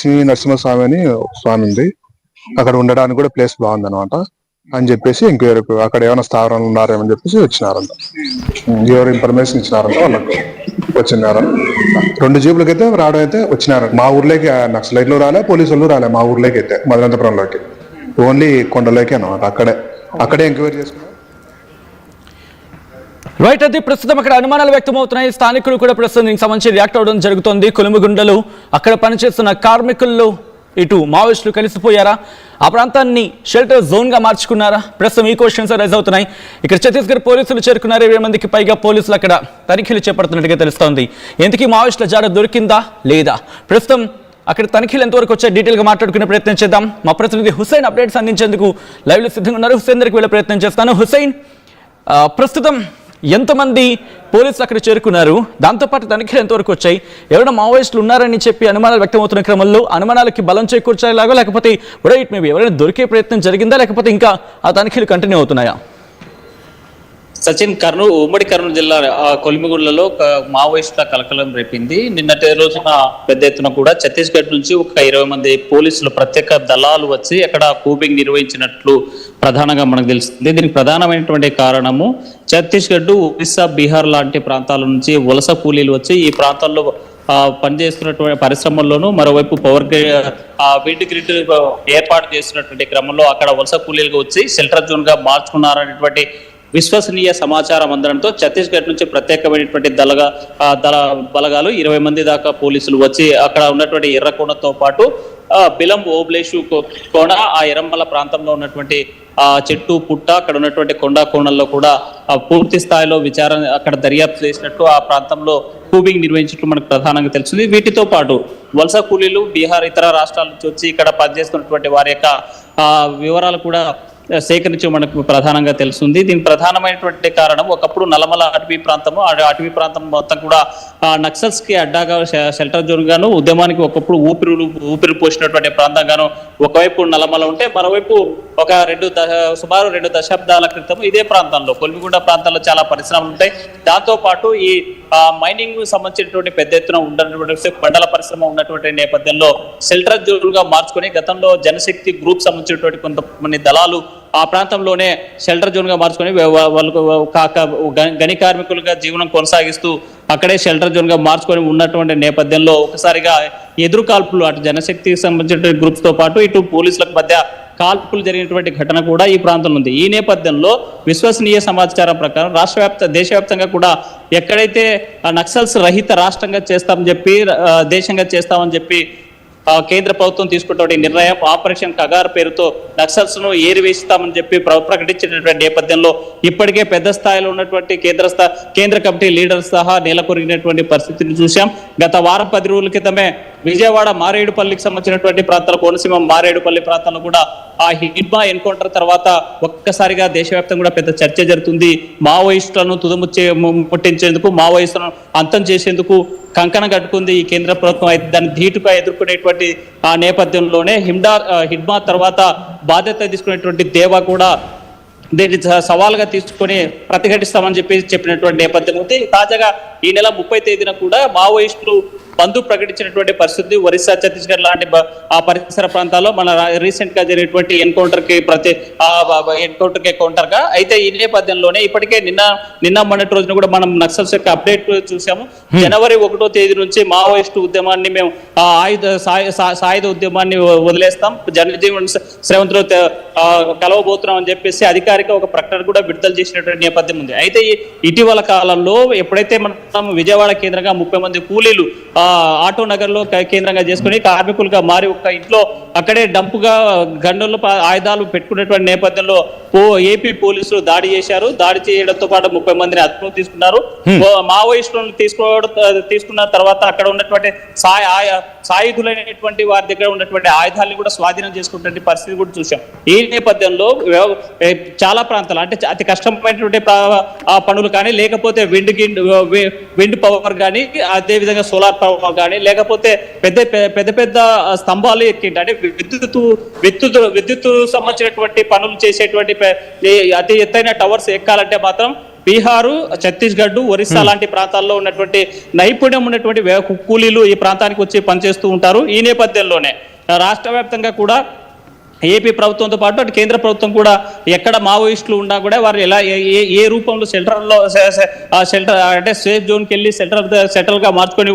లక్ష్మీ నరసింహస్వామి అని స్వామి ఉంది, అక్కడ ఉండడానికి కూడా ప్లేస్ బాగుంది అనమాట అని చెప్పేసి ఎంక్వైరీకి అక్కడ ఏమైనా స్థావరాలు ఉన్నారేమని చెప్పేసి వచ్చినారంట. ఎవరు ఇన్ఫర్మేషన్ ఇచ్చినారంట వాళ్ళకు వచ్చినారు. 2 జీపులకైతే రావడం అయితే వచ్చినారంట. మా ఊర్లోకి నక్సలైట్లు రాలే, పోలీసు వాళ్ళు రాలే మా ఊర్లోకి అయితే, మదనంతపురంలోకి. ఓన్లీ కొండలోకి అనమాట. అక్కడే ఎంక్వైరీ చేసుకున్నారు. రైట్. అది ప్రస్తుతం అక్కడ అనుమానాలు వ్యక్తమవుతున్నాయి. స్థానికులు కూడా ప్రస్తుతం దీనికి సంబంధించి రియాక్ట్ అవడం జరుగుతోంది. కొలుముగుండలు అక్కడ పనిచేస్తున్న కార్మికుల్లో ఇటు మావోయిస్టులు కలిసిపోయారా, ఆ ప్రాంతాన్ని షెల్టర్ జోన్ గా మార్చుకున్నారా? ప్రస్తుతం ఈ క్వశ్చన్స్ రైజ్ అవుతున్నాయి. ఇక్కడ ఛత్తీస్గఢ్ పోలీసులు చేరుకున్నారు. 20 మందికి పైగా పోలీసులు అక్కడ తనిఖీలు చేపడుతున్నట్టుగా తెలుస్తోంది. ఎందుకు మావోయిస్టుల జాడ దొరికిందా లేదా, ప్రస్తుతం అక్కడ తనిఖీలు ఎంతవరకు వచ్చే డీటెయిల్ గా మాట్లాడుకునే ప్రయత్నం చేద్దాం. మా ప్రతినిధి హుసైన్ అప్డేట్స్ అందించేందుకు లైవ్ లో సిద్ధంగా ఉన్నారు. హుసైన్ దగ్గరికి వెళ్ళే ప్రయత్నం చేస్తాను. హుసైన్, ప్రస్తుతం ఎంతమంది పోలీసులు అక్కడ చేరుకున్నారు, దాంతోపాటు తనిఖీలు ఎంతవరకు వచ్చాయి, ఎవరైనా మావోయిస్టులు ఉన్నారని చెప్పి అనుమానాలు వ్యక్తమవుతున్న క్రమంలో అనుమానాలకి బలం చేకూర్చేలాగా, లేకపోతే ఇట్ మేబీ ఎవరైనా దొరికే ప్రయత్నం జరిగిందా, లేకపోతే ఇంకా ఆ తనిఖీలు కంటిన్యూ అవుతున్నాయా? సచిన్, ఉమ్మడి కర్నూలు జిల్లా కొలిమిగుళ్లలో మావోయిస్టుల కలకలం రేపింది. నిన్నటి రోజున పెద్ద ఎత్తున కూడా ఛత్తీస్గఢ్ నుంచి ఒక 20 మంది పోలీసులు ప్రత్యేక దళాలు వచ్చి అక్కడ కూబింగ్ నిర్వహించినట్లు ప్రధానంగా మనకు తెలుస్తుంది. దీనికి ప్రధానమైనటువంటి కారణము ఛత్తీస్గఢ్, ఒరిస్సా, బీహార్ లాంటి ప్రాంతాల నుంచి వలస కూలీలు వచ్చి ఈ ప్రాంతాల్లో పనిచేస్తున్నటువంటి పరిశ్రమల్లోనూ, మరోవైపు విండ్ గ్రిడ్ ఏర్పాటు చేస్తున్నటువంటి క్రమంలో అక్కడ వలస కూలీలుగా వచ్చి షెల్టర్ జోన్ గా మార్చుకున్నారనేటువంటి విశ్వసనీయ సమాచారం అందడంతో ఛత్తీస్గఢ్ నుంచి ప్రత్యేకమైనటువంటి బలగాలు 20 మంది దాకా పోలీసులు వచ్చి అక్కడ ఉన్నటువంటి ఎర్రకోనతో పాటు బిలం, ఓబ్లేషు కోణ, ఆ ఎర్రమల్ల ప్రాంతంలో ఉన్నటువంటి చెట్టు పుట్ట, అక్కడ ఉన్నటువంటి కొండా కోణంలో కూడా పూర్తి స్థాయిలో విచారణ, అక్కడ దర్యాప్తు చేసినట్టు ఆ ప్రాంతంలో కూబింగ్ నిర్వహించినట్టు మనకు ప్రధానంగా తెలుస్తుంది. వీటితో పాటు వలస కూలీలు బీహార్, ఇతర రాష్ట్రాల నుంచి వచ్చి ఇక్కడ పనిచేస్తున్నటువంటి వారి యొక్క వివరాలు కూడా సేకరించి మనకు ప్రధానంగా తెలుస్తుంది. దీనికి ప్రధానమైనటువంటి కారణం ఒకప్పుడు నల్లమల అటవీ ప్రాంతం మొత్తం కూడా నక్సల్స్ కి అడ్డాగా షెల్టర్ జోన్ గాను, ఉద్యమానికి ఒకప్పుడు ఊపిరి పోసినటువంటి ప్రాంతంగాను ఒకవైపు నల్లమల ఉంటే, మరోవైపు సుమారు 2 దశాబ్దాల క్రితం ఇదే ప్రాంతంలో కొలిమిగుండ ప్రాంతాల్లో చాలా పరిశ్రమలు ఉంటాయి. దాంతో పాటు ఈ మైనింగ్ సంబంధించినటువంటి పెద్ద ఎత్తున ఉన్నటువంటి మండల పరిశ్రమ ఉన్నటువంటి నేపథ్యంలో షెల్టర్ జోన్ గా మార్చుకొని గతంలో జనశక్తి గ్రూప్ సంబంధించినటువంటి కొంతమంది దళాలు ఆ ప్రాంతంలోనే షెల్టర్ జోన్ గా మార్చుకొని వాళ్ళకు గని కార్మికులుగా జీవనం కొనసాగిస్తూ అక్కడే షెల్టర్ జోన్ గా మార్చుకొని ఉన్నటువంటి నేపథ్యంలో ఒకసారిగా ఎదురు కాల్పులు అటు జనశక్తికి సంబంధించిన గ్రూప్స్ తో పాటు ఇటు పోలీసులకు మధ్య కాల్పులు జరిగినటువంటి ఘటన కూడా ఈ ప్రాంతంలో ఉంది. ఈ నేపథ్యంలో విశ్వసనీయ సమాచారం ప్రకారం దేశవ్యాప్తంగా కూడా ఎక్కడైతే నక్సల్స్ రహిత రాష్ట్రంగా దేశంగా చేస్తామని చెప్పి కేంద్ర ప్రభుత్వం తీసుకున్నటువంటి నిర్ణయం ఆపరేషన్ కగార్ పేరుతో నక్సల్స్ ను ఏరివేస్తామని చెప్పి ప్రకటించినటువంటి నేపథ్యంలో ఇప్పటికే పెద్ద స్థాయిలో ఉన్నటువంటి కేంద్ర కమిటీ లీడర్స్ సహా నెలకొరిగినటువంటి పరిస్థితిని చూసాం. గత వారం 10 రోజుల క్రితమే విజయవాడ మారేడుపల్లికి సంబంధించినటువంటి ప్రాంతాల, కోనసీమ మారేడుపల్లి ప్రాంతంలో కూడా ఆ హిడ్మా ఎన్కౌంటర్ తర్వాత ఒక్కసారిగా దేశవ్యాప్తంగా కూడా పెద్ద చర్చ జరుగుతుంది. మావోయిస్టులను ముట్టించేందుకు, మావోయిస్టులను అంతం చేసేందుకు కంకణం కట్టుకుంది ఈ కేంద్ర ప్రభుత్వం. అయితే దాన్ని ధీటుగా ఎదుర్కొనేటువంటి ఆ నేపథ్యంలోనే హిడ్మా తర్వాత బాధ్యత తీసుకునేటువంటి దేవా కూడా దీన్ని సవాల్గా తీసుకొని ప్రతిఘటిస్తామని చెప్పినటువంటి నేపథ్యం ఉంది. తాజాగా ఈ నెల 30 తేదీన కూడా మావోయిస్టులు బంధు ప్రకటించినటువంటి పరిస్థితి ఒరిస్సా, ఛత్తీస్గఢ్ లాంటి ఆ పరిసర ప్రాంతాల్లో మన రీసెంట్ గా జరిగినటువంటి ఎన్కౌంటర్ కి కౌంటర్ గా. అయితే ఈ నేపథ్యంలోనే ఇప్పటికే నిన్న మొన్నటి రోజున కూడా మనం నక్సల్స్ యొక్క అప్డేట్ చూసాము. జనవరి 1వ తేదీ నుంచి మావోయిస్టు ఉద్యమాన్ని మేము సాయుధ ఉద్యమాన్ని వదిలేస్తాం, జనజీవన్ శ్రవంత్ లో కలవబోతున్నాం అని చెప్పేసి అధికారిక ఒక ప్రకటన కూడా విడుదల చేసినటువంటి నేపథ్యం ఉంది. అయితే ఇటీవల కాలంలో ఎప్పుడైతే మనం విజయవాడ కేంద్రంగా 30 మంది కూలీలు ఆటో నగర్ లో కేంద్రంగా చేసుకుని కార్మికులుగా మారి ఒక ఇంట్లో అక్కడే డంపుగా గండంలో ఆయుధాలు పెట్టుకున్నటువంటి నేపథ్యంలో ఏపీ పోలీసులు దాడి చేశారు. దాడి చేయడంతో పాటు 30 మందిని అదుపులోకి తీసుకున్నారు. మావోయిస్టులను తీసుకున్న తర్వాత అక్కడ ఉన్నటువంటి సాయుధులైనటువంటి వారి దగ్గర ఉన్నటువంటి ఆయుధాలను కూడా స్వాధీనం చేసుకున్నటువంటి పరిస్థితి కూడా చూసాం. ఈ నేపథ్యంలో చాలా ప్రాంతాలు అంటే అతి కష్టమైనటువంటి పనులు కానీ, లేకపోతే విండ్ పవర్ కానీ, అదేవిధంగా సోలార్ పవర్ కానీ, లేకపోతే పెద్ద స్తంభాలు ఎక్కింటి అంటే విద్యుత్ సంబంధించినటువంటి పనులు చేసేటువంటి అతి ఎత్తైన టవర్స్ ఎక్కాలంటే మాత్రం బీహారు, ఛత్తీస్గఢ్, ఒరిస్సా లాంటి ప్రాంతాల్లో ఉన్నటువంటి నైపుణ్యం ఉన్నటువంటి కూలీలు ఈ ప్రాంతానికి వచ్చి పనిచేస్తూ ఉంటారు. ఈ నేపథ్యంలోనే రాష్ట్ర వ్యాప్తంగా కూడా ఏపీ ప్రభుత్వంతో పాటు అటు కేంద్ర ప్రభుత్వం కూడా ఎక్కడ మావోయిస్టులు ఉన్నా కూడా వారు ఎలా ఏ రూపంలో షెల్టర్ అంటే సేఫ్ జోన్కి వెళ్ళి సెటిల్ గా మార్చుకొని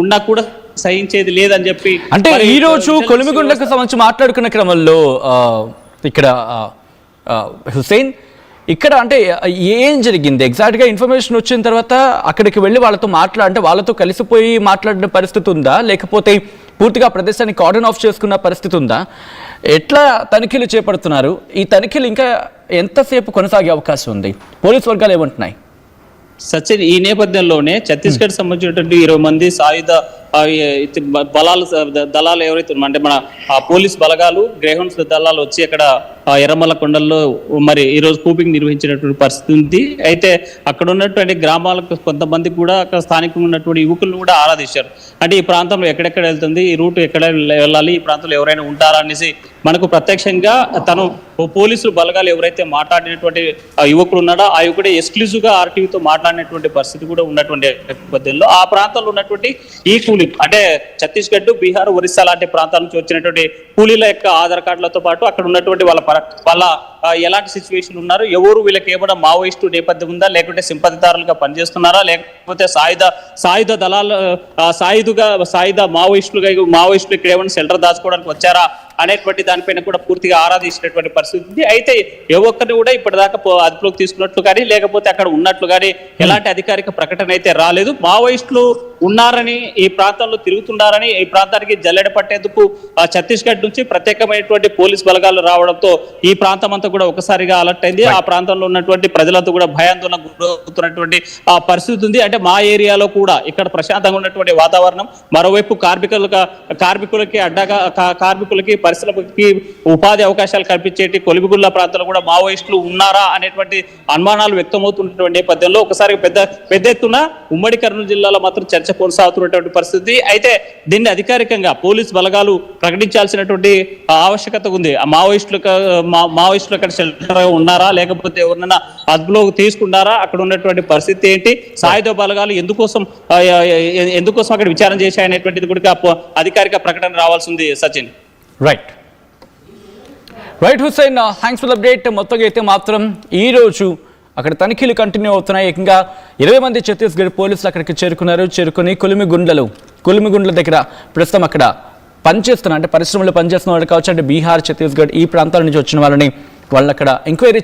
ఉన్నా కూడా సహించేది లేదని చెప్పి అంటే ఈ రోజు కొలిమిగుండ్లకు సంబంధించి మాట్లాడుకున్న క్రమంలో ఇక్కడ హుసేన్ ఇక్కడ అంటే ఏం జరిగింది ఎగ్జాక్ట్ గా ఇన్ఫర్మేషన్ వచ్చిన తర్వాత అక్కడికి వెళ్ళి వాళ్ళతో అంటే వాళ్ళతో కలిసిపోయి మాట్లాడిన పరిస్థితి ఉందా, లేకపోతే పూర్తిగా ప్రదేశాన్ని కార్డన్ ఆఫ్ చేసుకున్న పరిస్థితి ఉందా? ఎట్లా తనిఖీలు చేపడుతున్నారు? ఈ తనిఖీలు ఇంకా ఎంతసేపు కొనసాగే అవకాశం ఉంది? పోలీస్ వర్గాలు ఏమంటున్నాయి? సచిన్, ఈ నేపథ్యంలోనే ఛత్తీస్గఢ్ సంబంధించినటువంటి 20 మంది సాయుధ దళాలు ఎవరైతే అంటే మన పోలీస్ బలగాలు, గ్రేహౌండ్స్ దళాలు వచ్చి అక్కడ ఎర్రమల్ల కొండల్లో మరి ఈ రోజు కూపింగ్ నిర్వహించినటువంటి పరిస్థితి ఉంది. అయితే అక్కడ ఉన్నటువంటి గ్రామాలకు కొంతమంది కూడా అక్కడ స్థానికంగా ఉన్నటువంటి యువకులను కూడా ఆరాధించారు. అంటే ఈ ప్రాంతంలో ఎక్కడెక్కడ వెళ్తుంది, ఈ రూట్ ఎక్కడ వెళ్ళాలి, ఈ ప్రాంతంలో ఎవరైనా ఉంటారా అనేసి మనకు ప్రత్యక్షంగా తను పోలీసులు బలగాలు ఎవరైతే మాట్లాడినటువంటి యువకుడు ఉన్నాడో ఆ యువకుడే ఎక్స్క్లూజివ్ గా ఆర్టీవీతో మాట్లాడినటువంటి పరిస్థితి కూడా ఉన్నటువంటి నేపథ్యంలో ఆ ప్రాంతంలో ఉన్నటువంటి ఈ కూలీ అంటే ఛత్తీస్గఢ్, బీహార్, ఒరిస్సా లాంటి ప్రాంతాల నుంచి వచ్చినటువంటి కూలీల యొక్క ఆధార్ కార్డులతో పాటు అక్కడ ఉన్నటువంటి వాళ్ళ ఎలాంటి సిచ్యువేషన్ ఉన్నారు, ఎవరు వీళ్ళకి ఏమైనా మావోయిస్టు నేపథ్యం ఉందా, లేకుంటే సింపతిదారులుగా పనిచేస్తున్నారా, లేకపోతే సాయుధ దళాలు సాయుధ మావోయిస్టులు ఇక్కడ ఏమైనా షెల్టర్ దాచుకోవడానికి వచ్చారా అనేటువంటి దానిపైన కూడా పూర్తిగా ఆరాధించినటువంటి పరిస్థితి ఉంది. అయితే ఏ ఒక్కరిని కూడా ఇప్పటిదాకా అదుపులోకి తీసుకున్నట్లు కానీ లేకపోతే అక్కడ ఉన్నట్లు కానీ ఎలాంటి అధికారిక ప్రకటన అయితే రాలేదు. మావోయిస్టులు ఉన్నారని, ఈ ప్రాంతంలో తిరుగుతున్నారని, ఈ ప్రాంతానికి జల్లెడ పట్టేందుకు ఛత్తీస్గఢ్ నుంచి ప్రత్యేకమైనటువంటి పోలీస్ బలగాలు రావడంతో ఈ ప్రాంతం అంతా కూడా ఒకసారిగా అలర్ట్ అయింది. ఆ ప్రాంతంలో ఉన్నటువంటి ప్రజలంతా కూడా భయాందోళన గురవుతున్నటువంటి పరిస్థితి ఉంది. అంటే మా ఏరియాలో కూడా ఇక్కడ ప్రశాంతంగా ఉన్నటువంటి వాతావరణం, మరోవైపు కార్మికులకి అడ్డగా కార్మికులకి పరిశ్రమకి ఉపాధి అవకాశాలు కల్పించేటి కొలిమిగుండ్ల ప్రాంతంలో కూడా మావోయిస్టులు ఉన్నారా అనేటువంటి అనుమానాలు వ్యక్తమవుతున్నటువంటి నేపథ్యంలో ఒకసారి పెద్ద ఎత్తున ఉమ్మడి కర్నూలు జిల్లాలో మాత్రం చర్చ కొనసాగుతున్నటువంటి పరిస్థితి. అయితే దీన్ని అధికారికంగా పోలీస్ బలగాలు ప్రకటించాల్సినటువంటి ఆవశ్యకత ఉంది. మావోయిస్టులు అక్కడ షెల్టర్ ఉన్నారా, లేకపోతే ఎవరినైనా అదుపులోకి తీసుకున్నారా, అక్కడ ఉన్నటువంటి పరిస్థితి ఏంటి, సాయుధ బలగాలు ఎందుకోసం అక్కడ విచారణ చేశాయనేటువంటిది కూడా అధికారిక ప్రకటన రావాల్సి ఉంది. Sachin. Right Hussain, thanks for update. మొత్తంగా అయితే మాత్రం ఈ రోజు అక్కడ తనిఖీలు కంటిన్యూ అవుతున్నాయి. ఏకంగా 20 మంది ఛత్తీస్గఢ్ పోలీసులు అక్కడికి చేరుకుని కొలిమిగుండ్ల దగ్గర ప్రస్తుతం అక్కడ పనిచేస్తున్నారు, అంటే పరిశ్రమలో పనిచేస్తున్న వాళ్ళు కావచ్చు, అంటే బీహార్, ఛత్తీస్గఢ్ ఈ ప్రాంతాల నుంచి వచ్చిన వాళ్ళని వాళ్ళు అక్కడ ఎంక్వైరీ